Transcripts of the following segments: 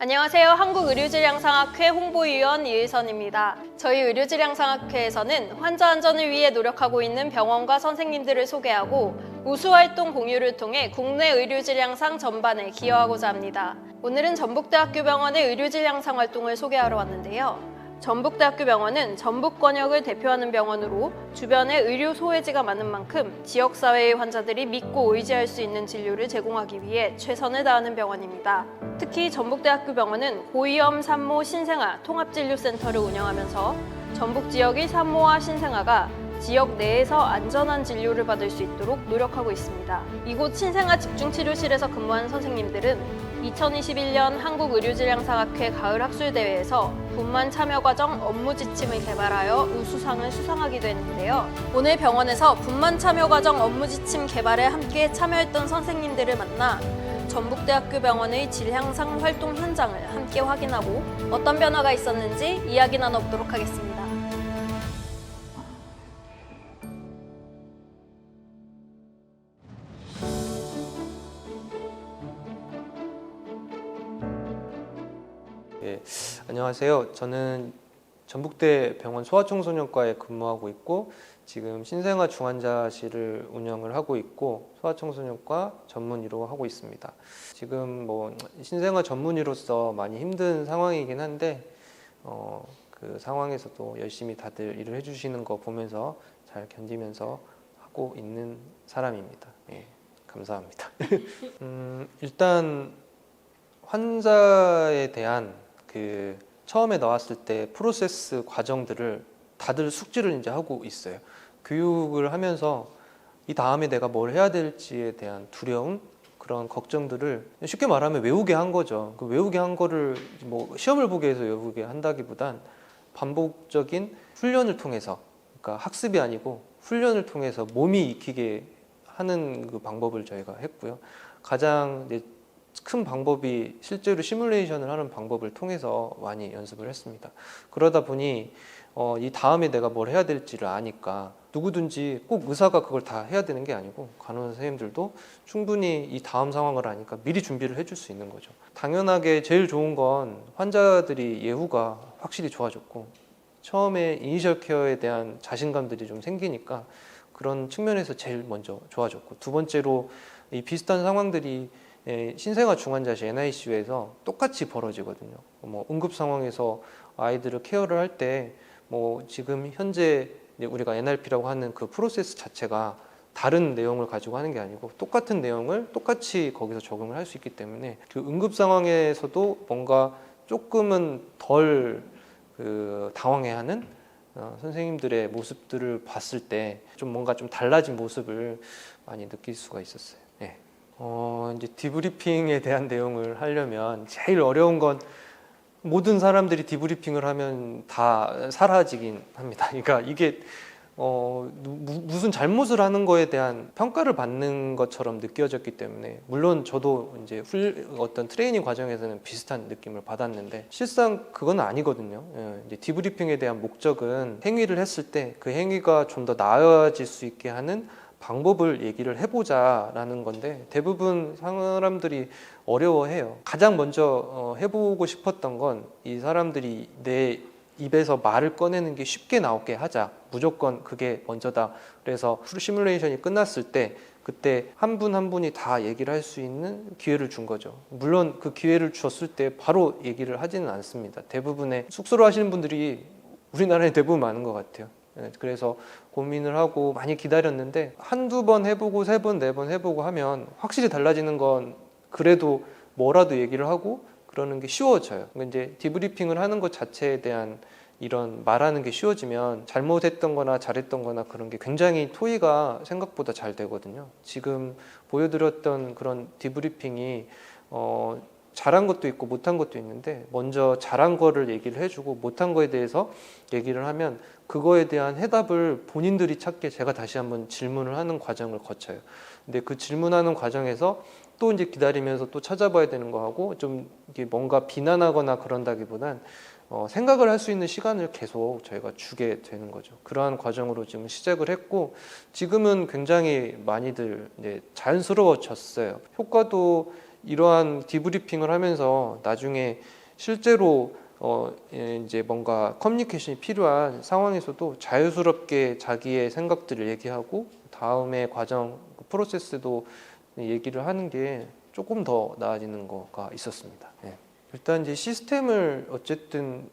안녕하세요. 한국의료질량상학회 홍보위원 이의선입니다. 저희 의료질량상학회에서는 환자 안전을 위해 노력하고 있는 병원과 선생님들을 소개하고 우수활동 공유를 통해 국내 의료질량상 전반에 기여하고자 합니다. 오늘은 전북대학교 병원의 의료질량상 활동을 소개하러 왔는데요. 전북대학교 병원은 전북권역을 대표하는 병원으로 주변에 의료 소외지가 많은 만큼 지역사회의 환자들이 믿고 의지할 수 있는 진료를 제공하기 위해 최선을 다하는 병원입니다. 특히 전북대학교 병원은 고위험 산모 신생아 통합진료센터를 운영하면서 전북 지역의 산모와 신생아가 지역 내에서 안전한 진료를 받을 수 있도록 노력하고 있습니다. 이곳 신생아 집중치료실에서 근무한 선생님들은 2021년 한국의료질량상학회 가을 학술대회에서 분만 참여 과정 업무 지침을 개발하여 우수상을 수상하기도 했는데요. 오늘 병원에서 분만 참여 과정 업무 지침 개발에 함께 참여했던 선생님들을 만나 전북대학교 병원의 질 향상 활동 현장을 함께 확인하고 어떤 변화가 있었는지 이야기 나눠보도록 하겠습니다. 예, 안녕하세요. 저는 전북대 병원 소아청소년과에 근무하고 있고 지금 신생아 중환자실을 운영을 하고 있고 소아청소년과 전문의로 하고 있습니다. 지금 신생아 전문의로서 많이 힘든 상황이긴 한데 그 상황에서도 열심히 다들 일을 해주시는 거 보면서 잘 견디면서 하고 있는 사람입니다. 예, 감사합니다. 일단 환자에 대한 그 처음에 나왔을 때 프로세스 과정들을 다들 숙지를 이제 하고 있어요. 교육을 하면서 이 다음에 내가 뭘 해야 될지에 대한 두려움, 그런 걱정들을 쉽게 말하면 외우게 한 거죠. 그 외우게 한 거를 시험을 보게 해서 외우게 한다기보단 반복적인 훈련을 통해서, 그러니까 학습이 아니고 훈련을 통해서 몸이 익히게 하는 그 방법을 저희가 했고요. 가장 큰 방법이 실제로 시뮬레이션을 하는 방법을 통해서 많이 연습을 했습니다. 그러다 보니 이 다음에 내가 뭘 해야 될지를 아니까 누구든지 꼭 의사가 그걸 다 해야 되는 게 아니고 간호사 선생님들도 충분히 이 다음 상황을 아니까 미리 준비를 해줄 수 있는 거죠. 당연하게 제일 좋은 건 환자들이 예후가 확실히 좋아졌고 처음에 이니셜 케어에 대한 자신감들이 좀 생기니까 그런 측면에서 제일 먼저 좋아졌고, 두 번째로 이 비슷한 상황들이 신생아 중환자실 NICU에서 똑같이 벌어지거든요. 응급 상황에서 아이들을 케어를 할 때 지금 현재 우리가 NRP라고 하는 그 프로세스 자체가 다른 내용을 가지고 하는 게 아니고 똑같은 내용을 똑같이 거기서 적용을 할 수 있기 때문에 그 응급 상황에서도 뭔가 조금은 덜 당황해하는 선생님들의 모습들을 봤을 때 좀 뭔가 좀 달라진 모습을 많이 느낄 수가 있었어요. 네. 이제 디브리핑에 대한 내용을 하려면 제일 어려운 건 모든 사람들이 디브리핑을 하면 다 사라지긴 합니다. 그러니까 이게 무슨 잘못을 하는 거에 대한 평가를 받는 것처럼 느껴졌기 때문에, 물론 저도 이제 어떤 트레이닝 과정에서는 비슷한 느낌을 받았는데 실상 그건 아니거든요. 이제 디브리핑에 대한 목적은 행위를 했을 때 그 행위가 좀 더 나아질 수 있게 하는 방법을 얘기를 해보자라는 건데 대부분 사람들이 어려워해요. 가장 먼저 해보고 싶었던 건 이 사람들이 내 입에서 말을 꺼내는 게 쉽게 나오게 하자. 무조건 그게 먼저다. 그래서 시뮬레이션이 끝났을 때 그때 한 분 한 분이 다 얘기를 할 수 있는 기회를 준 거죠. 물론 그 기회를 줬을 때 바로 얘기를 하지는 않습니다. 대부분의 숙소로 하시는 분들이 우리나라에 대부분 많은 것 같아요. 그래서 고민을 하고 많이 기다렸는데 한두 번 해보고 세 번, 네 번 해보고 하면 확실히 달라지는 건 그래도 뭐라도 얘기를 하고 그러는 게 쉬워져요. 이제 디브리핑을 하는 것 자체에 대한 이런 말하는 게 쉬워지면 잘못했던 거나 잘했던 거나 그런 게 굉장히 토의가 생각보다 잘 되거든요. 지금 보여드렸던 그런 디브리핑이 잘한 것도 있고 못한 것도 있는데 먼저 잘한 거를 얘기를 해주고 못한 거에 대해서 얘기를 하면 그거에 대한 해답을 본인들이 찾게 제가 다시 한번 질문을 하는 과정을 거쳐요. 근데 그 질문하는 과정에서 또 이제 기다리면서 또 찾아봐야 되는 거하고 좀 이게 뭔가 비난하거나 그런다기보단 생각을 할 수 있는 시간을 계속 저희가 주게 되는 거죠. 그러한 과정으로 지금 시작을 했고 지금은 굉장히 많이들 이제 자연스러워졌어요. 효과도 이러한 디브리핑을 하면서 나중에 실제로 이제 뭔가 커뮤니케이션이 필요한 상황에서도 자유스럽게 자기의 생각들을 얘기하고 다음에 과정 프로세스도 얘기를 하는 게 조금 더 나아지는 거가 있었습니다. 예. 일단 이제 시스템을 어쨌든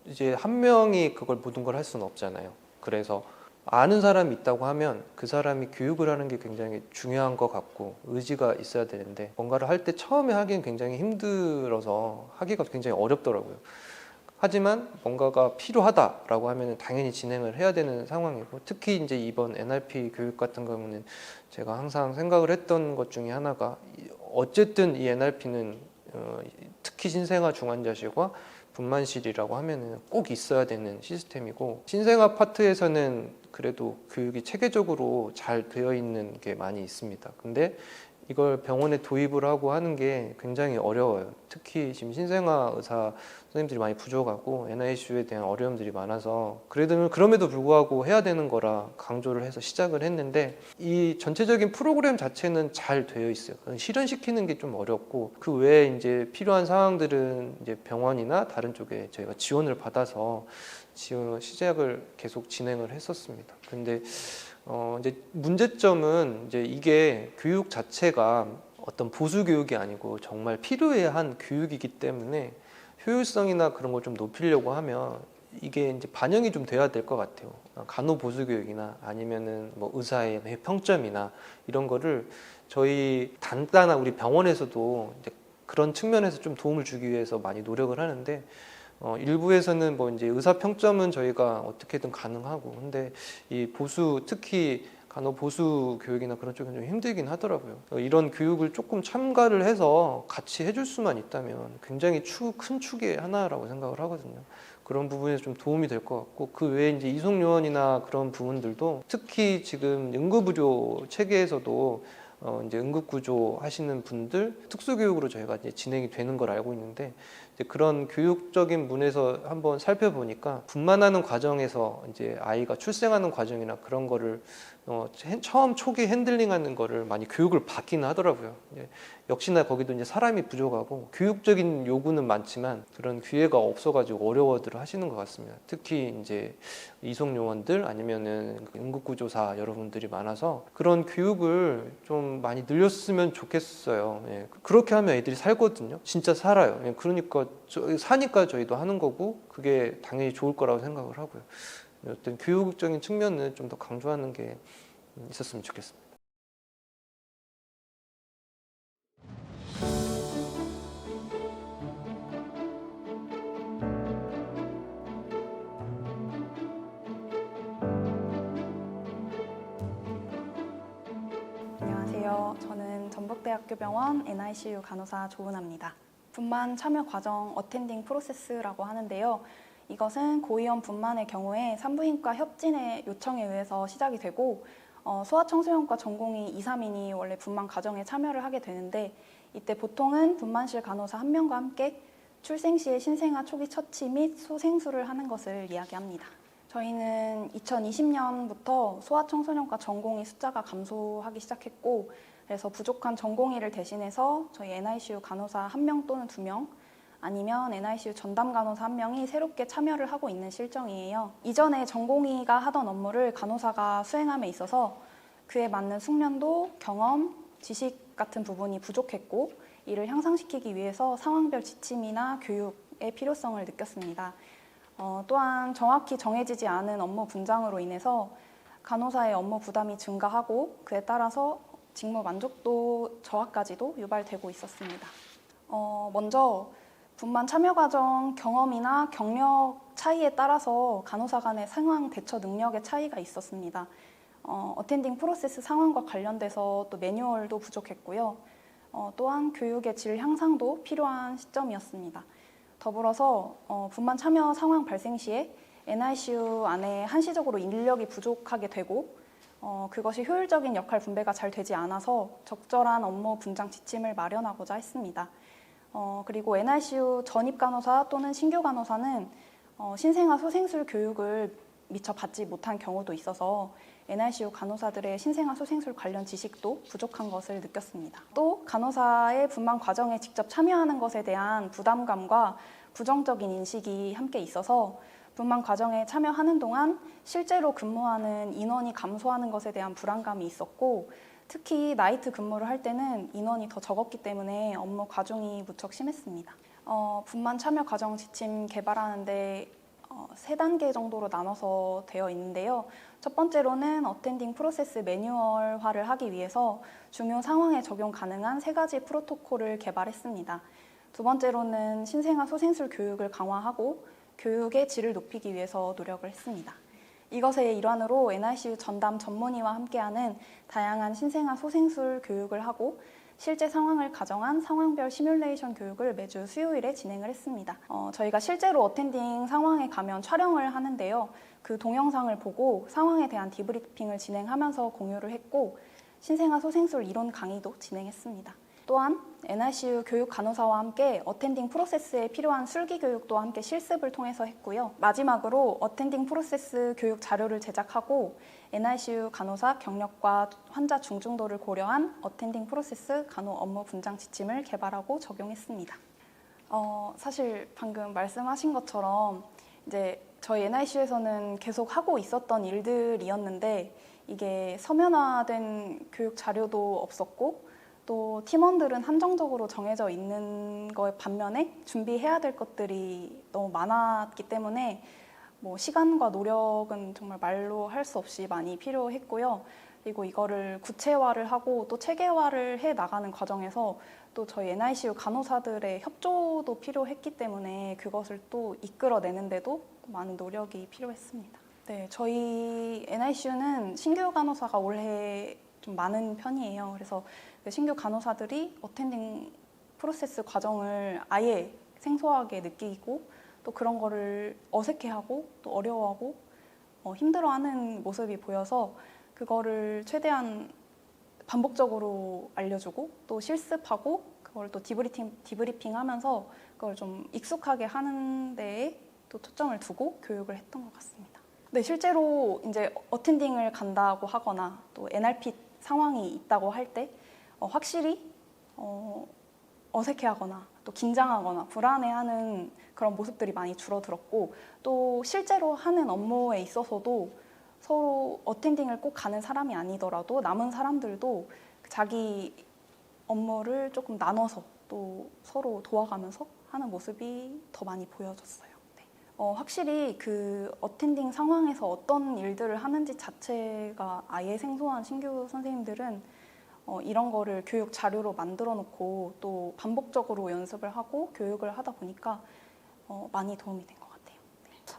이제 한 명이 그걸 모든 걸 할 수는 없잖아요. 그래서 아는 사람이 있다고 하면 그 사람이 교육을 하는 게 굉장히 중요한 것 같고 의지가 있어야 되는데 뭔가를 할 때 처음에 하기엔 굉장히 힘들어서 하기가 굉장히 어렵더라고요. 하지만 뭔가가 필요하다라고 하면 당연히 진행을 해야 되는 상황이고, 특히 이제 이번 NLP 교육 같은 경우는 제가 항상 생각을 했던 것 중에 하나가 어쨌든 이 NLP는 특히 신생아 중환자실과 분만실이라고 하면은 꼭 있어야 되는 시스템이고, 신생아 파트에서는 그래도 교육이 체계적으로 잘 되어 있는 게 많이 있습니다. 근데 이걸 병원에 도입을 하고 하는 게 굉장히 어려워요. 특히 지금 신생아 의사 선생님들이 많이 부족하고 NICU에 대한 어려움들이 많아서 그럼에도 불구하고 해야 되는 거라 강조를 해서 시작을 했는데, 이 전체적인 프로그램 자체는 잘 되어 있어요. 실현시키는 게 좀 어렵고, 그 외에 이제 필요한 사항들은 이제 병원이나 다른 쪽에 저희가 지원을 받아서 시작을 계속 진행을 했었습니다. 근데 이제 문제점은 이제 이게 교육 자체가 어떤 보수 교육이 아니고 정말 필요해야 한 교육이기 때문에 효율성이나 그런 걸 좀 높이려고 하면 이게 이제 반영이 좀 돼야 될 것 같아요. 간호 보수 교육이나 아니면은 뭐 의사의 평점이나 이런 거를 저희 단단한 우리 병원에서도 이제 그런 측면에서 좀 도움을 주기 위해서 많이 노력을 하는데, 일부에서는 뭐 이제 의사 평점은 저희가 어떻게든 가능하고, 근데 이 보수, 특히 간호 보수 교육이나 그런 쪽은 좀 힘들긴 하더라고요. 이런 교육을 조금 첨가를 해서 같이 해줄 수만 있다면 굉장히 큰 축의 하나라고 생각을 하거든요. 그런 부분에서 좀 도움이 될 것 같고, 그 외에 이제 이송 요원이나 그런 부분들도 특히 지금 응급의료 체계에서도 이제 응급구조 하시는 분들 특수교육으로 저희가 이제 진행이 되는 걸 알고 있는데, 이제 그런 교육적인 문에서 한번 살펴보니까 분만하는 과정에서 이제 아이가 출생하는 과정이나 그런 거를 처음 초기 핸들링하는 거를 많이 교육을 받기는 하더라고요. 역시나 거기도 이제 사람이 부족하고 교육적인 요구는 많지만 그런 기회가 없어가지고 어려워들 하시는 것 같습니다. 특히 이제 이송 요원들 아니면은 응급구조사 여러분들이 많아서 그런 교육을 좀 많이 늘렸으면 좋겠어요. 예. 그렇게 하면 애들이 살거든요. 진짜 살아요. 예. 그러니까 사니까 저희도 하는 거고 그게 당연히 좋을 거라고 생각을 하고요. 어떤 교육적인 측면을 좀 더 강조하는 게 있었으면 좋겠습니다. 안녕하세요. 저는 전북대학교 병원 NICU 간호사 조은아입니다. 분만 참여 과정 어텐딩 프로세스라고 하는데요. 이것은 고위험 분만의 경우에 산부인과 협진의 요청에 의해서 시작이 되고, 소아청소년과 전공의 2, 3인이 원래 분만 과정에 참여를 하게 되는데, 이때 보통은 분만실 간호사 1명과 함께 출생 시의 신생아 초기 처치 및 소생술을 하는 것을 이야기합니다. 저희는 2020년부터 소아청소년과 전공의 숫자가 감소하기 시작했고, 그래서 부족한 전공의를 대신해서 저희 NICU 간호사 1명 또는 2명, 아니면 NICU 전담 간호사 1명이 새롭게 참여를 하고 있는 실정이에요. 이전에 전공의가 하던 업무를 간호사가 수행함에 있어서 그에 맞는 숙련도, 경험, 지식 같은 부분이 부족했고, 이를 향상시키기 위해서 상황별 지침이나 교육의 필요성을 느꼈습니다. 또한 정확히 정해지지 않은 업무 분장으로 인해서 간호사의 업무 부담이 증가하고, 그에 따라서 직무 만족도 저하까지도 유발되고 있었습니다. 먼저 분만 참여 과정 경험이나 경력 차이에 따라서 간호사 간의 상황 대처 능력의 차이가 있었습니다. 어텐딩 프로세스 상황과 관련돼서 또 매뉴얼도 부족했고요. 또한 교육의 질 향상도 필요한 시점이었습니다. 더불어서 분만 참여 상황 발생 시에 NICU 안에 한시적으로 인력이 부족하게 되고, 그것이 효율적인 역할 분배가 잘 되지 않아서 적절한 업무 분장 지침을 마련하고자 했습니다. 그리고 NICU 전입 간호사 또는 신규 간호사는 신생아 소생술 교육을 미처 받지 못한 경우도 있어서 NICU 간호사들의 신생아 소생술 관련 지식도 부족한 것을 느꼈습니다. 또 간호사의 분만 과정에 직접 참여하는 것에 대한 부담감과 부정적인 인식이 함께 있어서 분만 과정에 참여하는 동안 실제로 근무하는 인원이 감소하는 것에 대한 불안감이 있었고, 특히 나이트 근무를 할 때는 인원이 더 적었기 때문에 업무 과중이 무척 심했습니다. 분만 참여 과정 지침 개발하는데 3단계 정도로 나눠서 되어 있는데요. 첫 번째로는 어텐딩 프로세스 매뉴얼화를 하기 위해서 중요 상황에 적용 가능한 3가지 프로토콜을 개발했습니다. 두 번째로는 신생아 소생술 교육을 강화하고 교육의 질을 높이기 위해서 노력을 했습니다. 이것의 일환으로 NICU 전담 전문의와 함께하는 다양한 신생아 소생술 교육을 하고 실제 상황을 가정한 상황별 시뮬레이션 교육을 매주 수요일에 진행을 했습니다. 저희가 실제로 어텐딩 상황에 가면 촬영을 하는데요. 그 동영상을 보고 상황에 대한 디브리핑을 진행하면서 공유를 했고, 신생아 소생술 이론 강의도 진행했습니다. 또한 NICU 교육 간호사와 함께 어텐딩 프로세스에 필요한 술기 교육도 함께 실습을 통해서 했고요. 마지막으로 어텐딩 프로세스 교육 자료를 제작하고 NICU 간호사 경력과 환자 중증도를 고려한 어텐딩 프로세스 간호 업무 분장 지침을 개발하고 적용했습니다. 사실 방금 말씀하신 것처럼 이제 저희 NICU에서는 계속 하고 있었던 일들이었는데, 이게 서면화된 교육 자료도 없었고 또 팀원들은 한정적으로 정해져 있는 거에 반면에 준비해야 될 것들이 너무 많았기 때문에 시간과 노력은 정말 말로 할 수 없이 많이 필요했고요. 그리고 이거를 구체화를 하고 또 체계화를 해 나가는 과정에서 또 저희 NICU 간호사들의 협조도 필요했기 때문에 그것을 또 이끌어내는데도 많은 노력이 필요했습니다. 네, 저희 NICU는 신규 간호사가 올해 좀 많은 편이에요. 그래서 신규 간호사들이 어텐딩 프로세스 과정을 아예 생소하게 느끼고 또 그런 거를 어색해하고 또 어려워하고 힘들어하는 모습이 보여서 그거를 최대한 반복적으로 알려주고 또 실습하고 그걸 또 디브리핑하면서 그걸 좀 익숙하게 하는 데에 또 초점을 두고 교육을 했던 것 같습니다. 네, 실제로 이제 어텐딩을 간다고 하거나 또 NRP 상황이 있다고 할 때 확실히 어색해하거나 또 긴장하거나 불안해하는 그런 모습들이 많이 줄어들었고, 또 실제로 하는 업무에 있어서도 서로 어텐딩을 꼭 가는 사람이 아니더라도 남은 사람들도 자기 업무를 조금 나눠서 또 서로 도와가면서 하는 모습이 더 많이 보여졌어요. 네. 확실히 그 어텐딩 상황에서 어떤 일들을 하는지 자체가 아예 생소한 신규 선생님들은 이런 거를 교육 자료로 만들어 놓고 또 반복적으로 연습을 하고 교육을 하다 보니까 많이 도움이 된 것 같아요.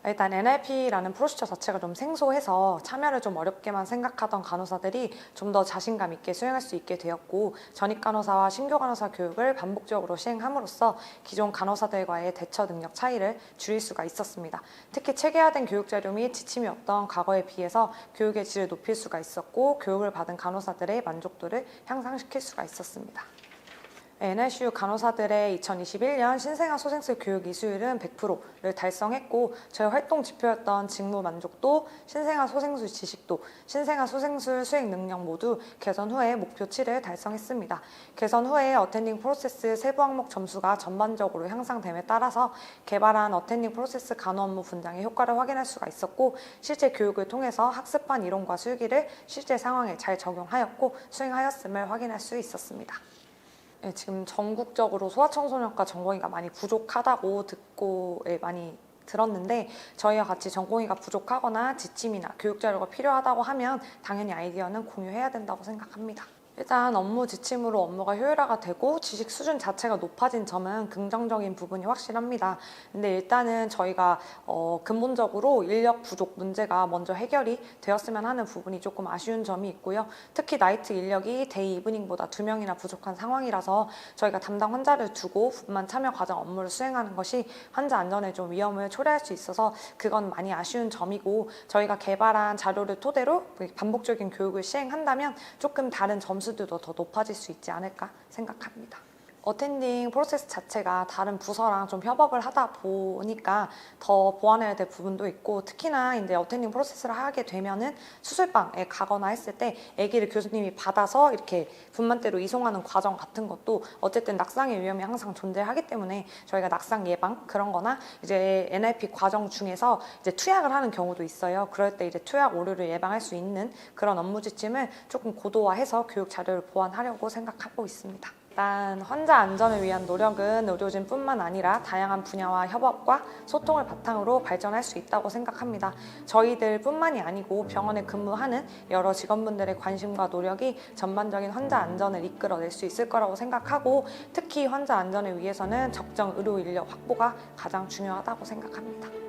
일단 NLP라는 프로시저 자체가 좀 생소해서 참여를 좀 어렵게만 생각하던 간호사들이 좀 더 자신감 있게 수행할 수 있게 되었고, 전입 간호사와 신규 간호사 교육을 반복적으로 시행함으로써 기존 간호사들과의 대처 능력 차이를 줄일 수가 있었습니다. 특히 체계화된 교육 자료 및 지침이 없던 과거에 비해서 교육의 질을 높일 수가 있었고, 교육을 받은 간호사들의 만족도를 향상시킬 수가 있었습니다. NICU 간호사들의 2021년 신생아 소생술 교육 이수율은 100%를 달성했고, 저희 활동 지표였던 직무 만족도, 신생아 소생술 지식도, 신생아 소생술 수행 능력 모두 개선 후에 목표치를 달성했습니다. 개선 후에 어텐딩 프로세스 세부 항목 점수가 전반적으로 향상됨에 따라서 개발한 어텐딩 프로세스 간호 업무 분장의 효과를 확인할 수가 있었고, 실제 교육을 통해서 학습한 이론과 술기를 실제 상황에 잘 적용하였고 수행하였음을 확인할 수 있었습니다. 네, 지금 전국적으로 소아청소년과 전공의가 많이 부족하다고 듣고 많이 들었는데, 저희와 같이 전공의가 부족하거나 지침이나 교육 자료가 필요하다고 하면 당연히 아이디어는 공유해야 된다고 생각합니다. 일단 업무 지침으로 업무가 효율화가 되고 지식 수준 자체가 높아진 점은 긍정적인 부분이 확실합니다. 근데 일단은 저희가 근본적으로 인력 부족 문제가 먼저 해결이 되었으면 하는 부분이 조금 아쉬운 점이 있고요. 특히 나이트 인력이 데이 이브닝보다 2명이나 부족한 상황이라서 저희가 담당 환자를 두고 분만 참여 과정 업무를 수행하는 것이 환자 안전에 좀 위험을 초래할 수 있어서 그건 많이 아쉬운 점이고, 저희가 개발한 자료를 토대로 반복적인 교육을 시행한다면 조금 다른 점수들도 더 높아질 수 있지 않을까 생각합니다. 어텐딩 프로세스 자체가 다른 부서랑 좀 협업을 하다 보니까 더 보완해야 될 부분도 있고, 특히나 이제 어텐딩 프로세스를 하게 되면은 수술방에 가거나 했을 때 아기를 교수님이 받아서 이렇게 분만대로 이송하는 과정 같은 것도 어쨌든 낙상의 위험이 항상 존재하기 때문에 저희가 낙상 예방 그런 거나 이제 NIP 과정 중에서 이제 투약을 하는 경우도 있어요. 그럴 때 이제 투약 오류를 예방할 수 있는 그런 업무 지침을 조금 고도화해서 교육 자료를 보완하려고 생각하고 있습니다. 일단 환자 안전을 위한 노력은 의료진뿐만 아니라 다양한 분야와 협업과 소통을 바탕으로 발전할 수 있다고 생각합니다. 저희들뿐만이 아니고 병원에 근무하는 여러 직원분들의 관심과 노력이 전반적인 환자 안전을 이끌어낼 수 있을 거라고 생각하고, 특히 환자 안전을 위해서는 적정 의료 인력 확보가 가장 중요하다고 생각합니다.